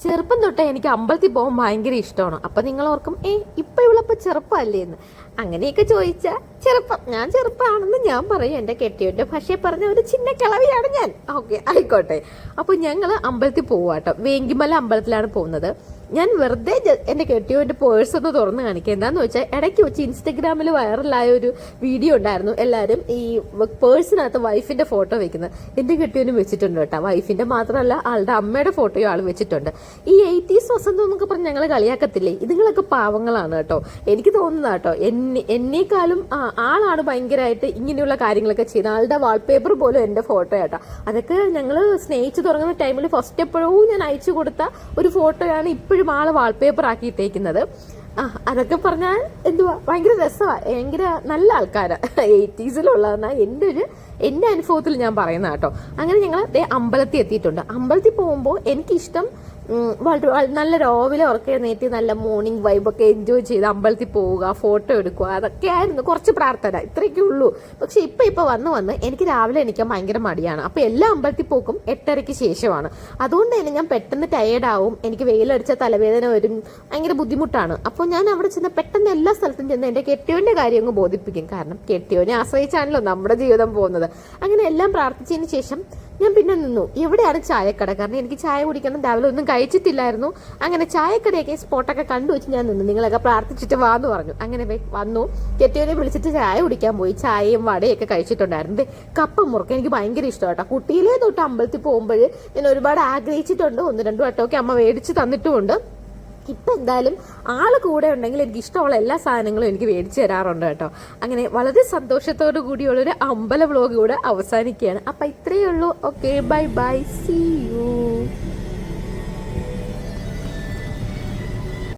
ചെറുപ്പം തൊട്ടേ എനിക്ക് അമ്പലത്തിൽ പോകാൻ ഭയങ്കര ഇഷ്ടമാണ്. അപ്പം നിങ്ങൾ ഓർക്കും ഇപ്പം ഇവളപ്പോൾ ചെറുപ്പമല്ലേ എന്ന്. അങ്ങനെയൊക്കെ ചോദിച്ചാൽ ഞാൻ ചെറുപ്പമാണെന്ന് ഞാൻ പറയും. എൻ്റെ കെട്ടിയവൻ്റെ ഭാഷയെ പറഞ്ഞ ഒരു ചിന്ന കിളവിയാണ് ഞാൻ. ഓക്കെ, ആയിക്കോട്ടെ. അപ്പോൾ ഞങ്ങൾ അമ്പലത്തിൽ പോവാട്ടോ. വേങ്കിമല അമ്പലത്തിലാണ് പോകുന്നത്. ഞാൻ വെറുതെ എൻ്റെ കെട്ടിയവൻ്റെ പേഴ്സ് ഒന്ന് തുറന്ന് കാണിക്കുക. എന്താന്ന് വെച്ചാൽ ഇടയ്ക്ക് വെച്ച് ഇൻസ്റ്റഗ്രാമിൽ വൈറലായ ഒരു വീഡിയോ ഉണ്ടായിരുന്നു. എല്ലാവരും ഈ പേഴ്സിനകത്ത് വൈഫിൻ്റെ ഫോട്ടോ വെക്കുന്നത്. എൻ്റെ കെട്ടിയവനും വെച്ചിട്ടുണ്ട് കേട്ടോ. വൈഫിൻ്റെ മാത്രമല്ല, ആളുടെ അമ്മയുടെ ഫോട്ടോയും ആൾ വെച്ചിട്ടുണ്ട്. ഈ 80s വസന്തം എന്നൊക്കെ പറഞ്ഞ് ഞങ്ങൾ കളിയാക്കത്തില്ലേ, ഇതുങ്ങളൊക്കെ പാവങ്ങളാണ് കേട്ടോ. എനിക്ക് തോന്നുന്നത് കേട്ടോ, എന്നേക്കാളും ആളാണ് ഭയങ്കരമായിട്ട് ഇങ്ങനെയുള്ള കാര്യങ്ങളൊക്കെ ചെയ്യുന്നത്. ആളുടെ വാൾപേപ്പർ പോലും എൻ്റെ ഫോട്ടോ കേട്ടോ. അതൊക്കെ ഞങ്ങൾ സ്നേഹിച്ച് തുടങ്ങുന്ന ടൈമിൽ ഫസ്റ്റ് എപ്പോഴും ഞാൻ അയച്ചു കൊടുത്ത ഒരു ഫോട്ടോയാണ് ഇപ്പോഴും ആള് വാൾപേപ്പർ ആക്കിയിട്ടേക്കുന്നത്. അതൊക്കെ പറഞ്ഞാൽ എന്തുവാ, ഭയങ്കര രസമാണ്. ഭയങ്കര നല്ല ആൾക്കാരാണ് 80s എൻ്റെ അനുഭവത്തിൽ ഞാൻ പറയുന്ന കേട്ടോ. അങ്ങനെ ഞങ്ങൾ അമ്പലത്തിൽ എത്തിയിട്ടുണ്ട്. അമ്പലത്തിൽ പോകുമ്പോൾ എനിക്കിഷ്ടം നല്ല രാവിലെ ഉറക്കെ നേറ്റി നല്ല മോർണിംഗ് വൈബൊക്കെ എൻജോയ് ചെയ്ത് അമ്പലത്തിൽ പോവുക, ഫോട്ടോ എടുക്കുക, അതൊക്കെ ആയിരുന്നു കുറച്ച് പ്രാർത്ഥന, ഇത്രയൊക്കെ ഉള്ളൂ. പക്ഷെ ഇപ്പം വന്ന് എനിക്ക് രാവിലെ എണീക്കാൻ ഭയങ്കര മടിയാണ്. അപ്പോൾ എല്ലാ അമ്പലത്തിൽ പോക്കും 8:30 ശേഷമാണ്. അതുകൊണ്ട് തന്നെ ഞാൻ പെട്ടെന്ന് ടയേർഡാവും. എനിക്ക് വെയിലടിച്ച തലവേദന വരും, ഭയങ്കര ബുദ്ധിമുട്ടാണ്. അപ്പോൾ ഞാൻ അവിടെ ചെന്ന് പെട്ടെന്ന് എല്ലാ സ്ഥലത്തും ചെന്ന് എൻ്റെ കെട്ടിയവൻ്റെ കാര്യം അങ്ങ് ബോധിപ്പിക്കും. കാരണം കെട്ടിയവനെ ആശ്രയിച്ചാണല്ലോ നമ്മുടെ ജീവിതം പോകുന്നത്. അങ്ങനെ എല്ലാം പ്രാർത്ഥിച്ചതിന് ശേഷം ഞാൻ പിന്നെ നിന്നു. എവിടെയാണ് ചായക്കട? കാരണം എനിക്ക് ചായ കുടിക്കണം, രാവിലെ ഒന്നും കഴിച്ചിട്ടില്ലായിരുന്നു. അങ്ങനെ ചായക്കടയൊക്കെ സ്പോട്ടൊക്കെ കണ്ടുവച്ച് ഞാൻ നിന്നു. നിങ്ങളൊക്കെ പ്രാർത്ഥിച്ചിട്ട് വാന്ന് പറഞ്ഞു. അങ്ങനെ വന്നു, കെട്ടിയവനെ വിളിച്ചിട്ട് ചായ കുടിക്കാൻ പോയി. ചായയും വടയൊക്കെ കഴിച്ചിട്ടുണ്ടായിരുന്നു. കപ്പ മുറുക്ക എനിക്ക് ഭയങ്കര ഇഷ്ടമാട്ടോ. കുട്ടിയിലേ തൊട്ട് അമ്പലത്തിൽ പോകുമ്പോൾ ഞാൻ ഒരുപാട് ആഗ്രഹിച്ചിട്ടുണ്ട്. 1-2 വട്ടമൊക്കെ അമ്മ മേടിച്ച് തന്നിട്ടുമുണ്ട്. ഇപ്പം എന്തായാലും ആൾ കൂടെ ഉണ്ടെങ്കിൽ എനിക്ക് ഇഷ്ടമുള്ള എല്ലാ സാധനങ്ങളും എനിക്ക് മേടിച്ച് തരാറുണ്ട് കേട്ടോ. അങ്ങനെ വളരെ സന്തോഷത്തോടു കൂടിയുള്ളൊരു അമ്പല വ്ലോഗ് കൂടെ അവസാനിക്കുകയാണ്. അപ്പം ഇത്രയേ ഉള്ളൂ. Okay, bye bye, see U.